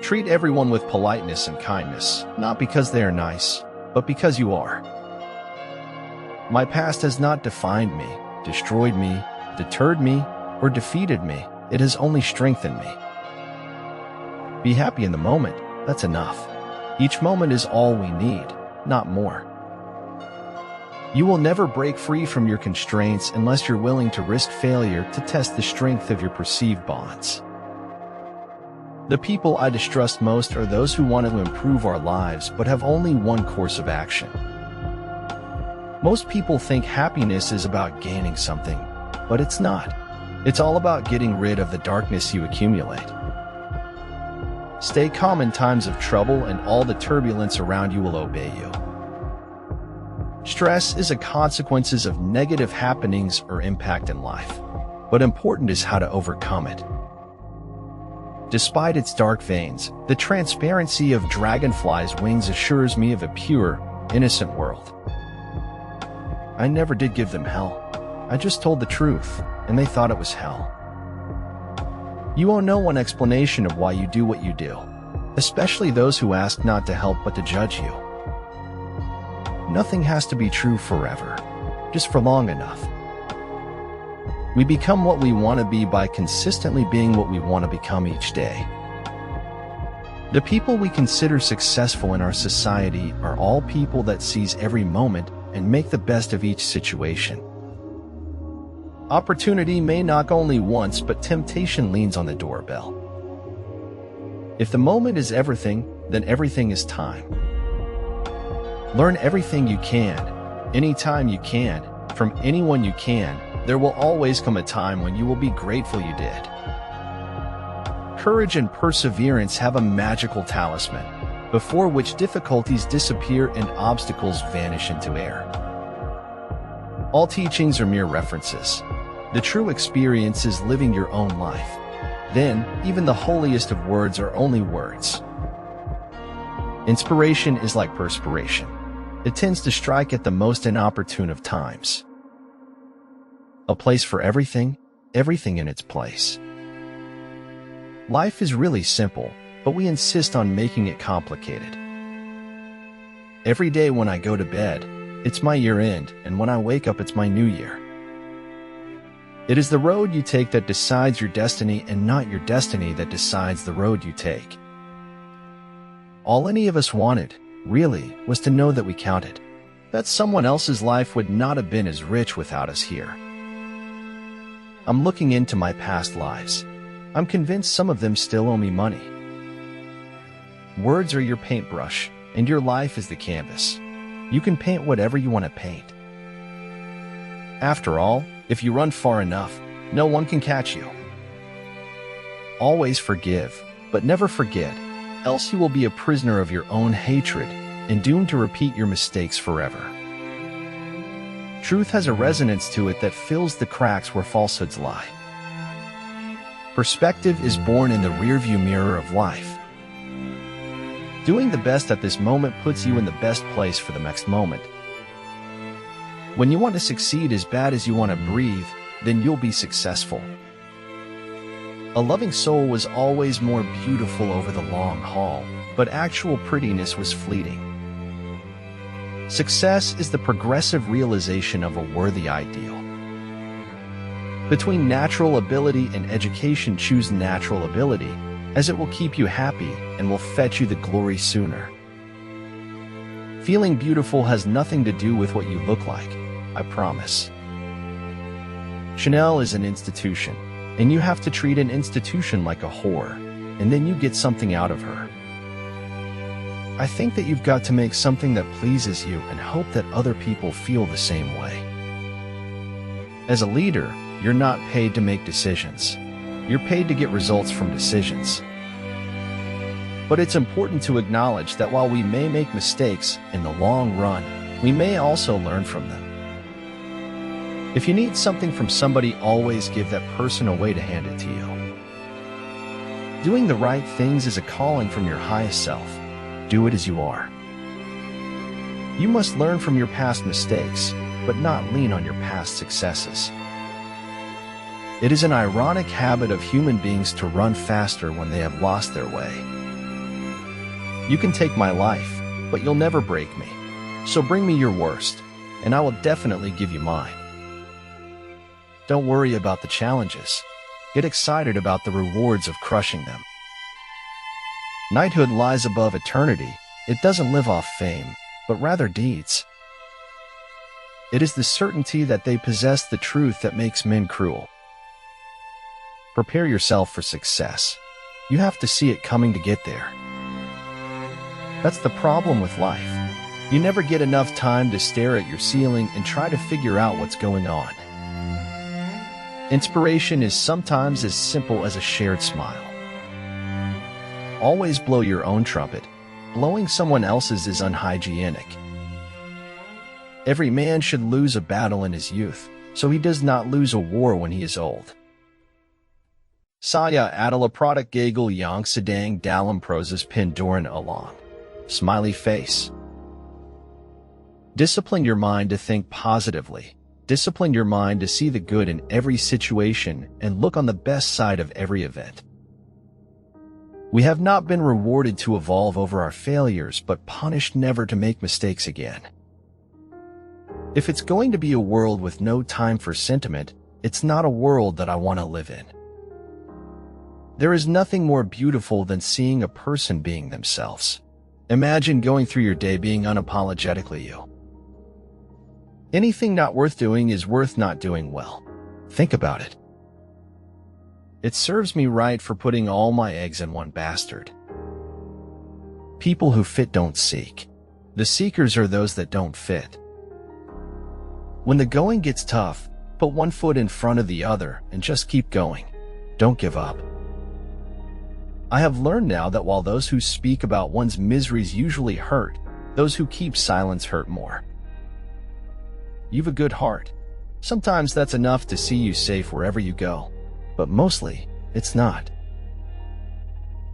Treat everyone with politeness and kindness, not because they are nice, but because you are. My past has not defined me, destroyed me, deterred me, or defeated me. It has only strengthened me. Be happy in the moment. That's enough. Each moment is all we need, not more. You will never break free from your constraints unless you're willing to risk failure to test the strength of your perceived bonds. The people I distrust most are those who want to improve our lives but have only one course of action. Most people think happiness is about gaining something, but it's not. It's all about getting rid of the darkness you accumulate. Stay calm in times of trouble and all the turbulence around you will obey you. Stress is a consequence of negative happenings or impact in life, but important is how to overcome it. Despite its dark veins, the transparency of dragonflies' wings assures me of a pure, innocent world. I never did give them hell. I just told the truth, and they thought it was hell. You owe no one explanation of why you do what you do, especially those who ask not to help but to judge you. Nothing has to be true forever, just for long enough. We become what we want to be by consistently being what we want to become each day. The people we consider successful in our society are all people that seize every moment and make the best of each situation. Opportunity may knock only once, but temptation leans on the doorbell. If the moment is everything, then everything is time. Learn everything you can, anytime you can, from anyone you can. There will always come a time when you will be grateful you did. Courage and perseverance have a magical talisman, before which difficulties disappear and obstacles vanish into air. All teachings are mere references. The true experience is living your own life. Then, even the holiest of words are only words. Inspiration is like perspiration. It tends to strike at the most inopportune of times. A place for everything, everything in its place. Life is really simple, but we insist on making it complicated. Every day when I go to bed, it's my year end, and when I wake up, it's my new year. It is the road you take that decides your destiny, and not your destiny that decides the road you take. All any of us wanted, really, was to know that we counted, that someone else's life would not have been as rich without us here. I'm looking into my past lives. I'm convinced some of them still owe me money. Words are your paintbrush, and your life is the canvas. You can paint whatever you want to paint. After all, if you run far enough, no one can catch you. Always forgive, but never forget, else you will be a prisoner of your own hatred and doomed to repeat your mistakes forever. Truth has a resonance to it that fills the cracks where falsehoods lie. Perspective is born in the rearview mirror of life. Doing the best at this moment puts you in the best place for the next moment. When you want to succeed as bad as you want to breathe, then you'll be successful. A loving soul was always more beautiful over the long haul, but actual prettiness was fleeting. Success is the progressive realization of a worthy ideal. Between natural ability and education, choose natural ability, as it will keep you happy and will fetch you the glory sooner. Feeling beautiful has nothing to do with what you look like, I promise. Chanel is an institution, and you have to treat an institution like a whore, and then you get something out of her. I think that you've got to make something that pleases you and hope that other people feel the same way. As a leader, you're not paid to make decisions. You're paid to get results from decisions. But it's important to acknowledge that while we may make mistakes, in the long run, we may also learn from them. If you need something from somebody, always give that person a way to hand it to you. Doing the right things is a calling from your highest self. Do it as you are. You must learn from your past mistakes, but not lean on your past successes. It is an ironic habit of human beings to run faster when they have lost their way. You can take my life, but you'll never break me. So bring me your worst, and I will definitely give you mine. Don't worry about the challenges. Get excited about the rewards of crushing them. Knighthood lies above eternity. It doesn't live off fame, but rather deeds. It is the certainty that they possess the truth that makes men cruel. Prepare yourself for success. You have to see it coming to get there. That's the problem with life. You never get enough time to stare at your ceiling and try to figure out what's going on. Inspiration is sometimes as simple as a shared smile. Always blow your own trumpet. Blowing someone else's is unhygienic. Every man should lose a battle in his youth, so he does not lose a war when he is old. Saya adalah produk gagal yang sedang dalam proses pendoran ulang. Smiley face. Discipline your mind to think positively. Discipline your mind to see the good in every situation and look on the best side of every event. We have not been rewarded to evolve over our failures, but punished never to make mistakes again. If it's going to be a world with no time for sentiment, it's not a world that I want to live in. There is nothing more beautiful than seeing a person being themselves. Imagine going through your day being unapologetically you. Anything not worth doing is worth not doing well. Think about it. It serves me right for putting all my eggs in one bastard. People who fit don't seek. The seekers are those that don't fit. When the going gets tough, put one foot in front of the other and just keep going. Don't give up. I have learned now that while those who speak about one's miseries usually hurt, those who keep silence hurt more. You've a good heart. Sometimes that's enough to see you safe wherever you go, but mostly it's not.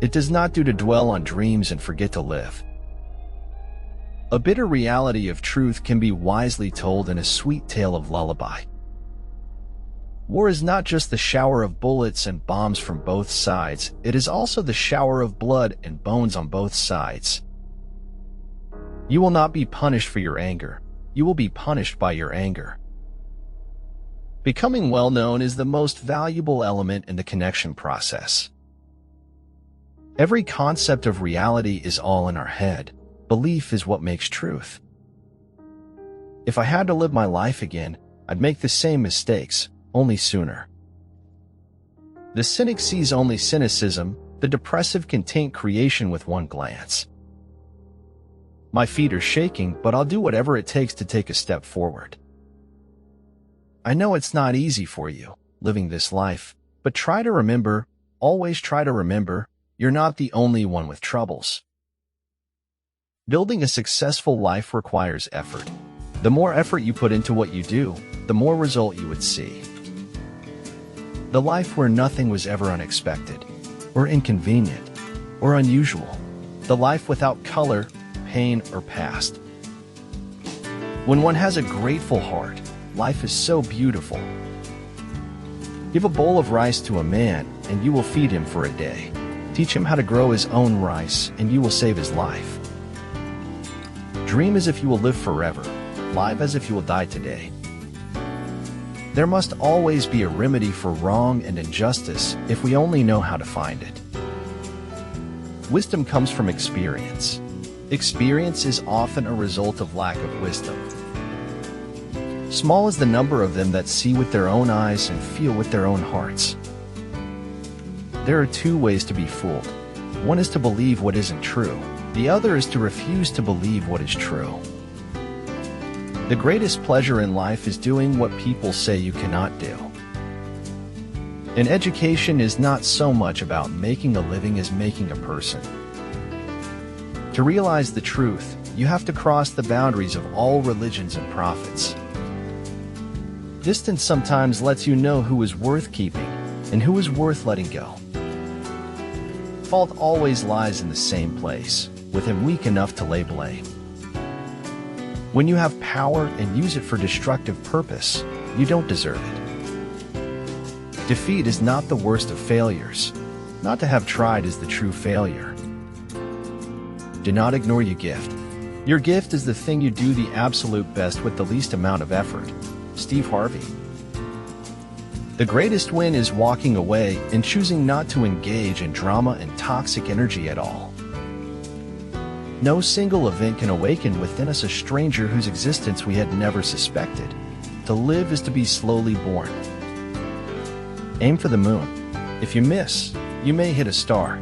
It does not do to dwell on dreams and forget to live. A bitter reality of truth can be wisely told in a sweet tale of lullaby. War is not just the shower of bullets and bombs from both sides, it is also the shower of blood and bones on both sides. You will not be punished for your anger. You will be punished by your anger. Becoming well-known is the most valuable element in the connection process. Every concept of reality is all in our head. Belief is what makes truth. If I had to live my life again, I'd make the same mistakes, only sooner. The cynic sees only cynicism. The depressive can taint creation with one glance. My feet are shaking, but I'll do whatever it takes to take a step forward. I know it's not easy for you, living this life, but try to remember, always try to remember, you're not the only one with troubles. Building a successful life requires effort. The more effort you put into what you do, the more result you would see. The life where nothing was ever unexpected, or inconvenient, or unusual. The life without color, pain, or past. When one has a grateful heart, life is so beautiful. Give a bowl of rice to a man, and you will feed him for a day. Teach him how to grow his own rice, and you will save his life. Dream as if you will live forever. Live as if you will die today. There must always be a remedy for wrong and injustice if we only know how to find it. Wisdom comes from experience. Experience is often a result of lack of wisdom. Small is the number of them that see with their own eyes and feel with their own hearts. There are two ways to be fooled. One is to believe what isn't true. The other is to refuse to believe what is true. The greatest pleasure in life is doing what people say you cannot do. And education is not so much about making a living as making a person. To realize the truth, you have to cross the boundaries of all religions and prophets. Distance sometimes lets you know who is worth keeping and who is worth letting go. Fault always lies in the same place, with him weak enough to lay blame. When you have power and use it for destructive purpose, you don't deserve it. Defeat is not the worst of failures. Not to have tried is the true failure. Do not ignore your gift. Your gift is the thing you do the absolute best with the least amount of effort. Steve Harvey. The greatest win is walking away and choosing not to engage in drama and toxic energy at all. No single event can awaken within us a stranger whose existence we had never suspected. To live is to be slowly born. Aim for the moon. If you miss, you may hit a star.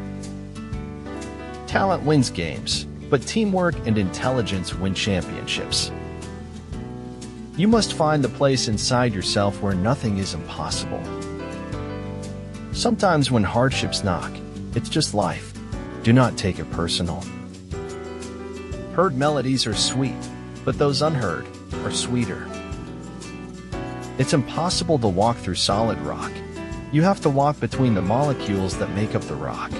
Talent wins games, but teamwork and intelligence win championships. You must find the place inside yourself where nothing is impossible. Sometimes when hardships knock, it's just life. Do not take it personal. Heard melodies are sweet, but those unheard are sweeter. It's impossible to walk through solid rock. You have to walk between the molecules that make up the rock.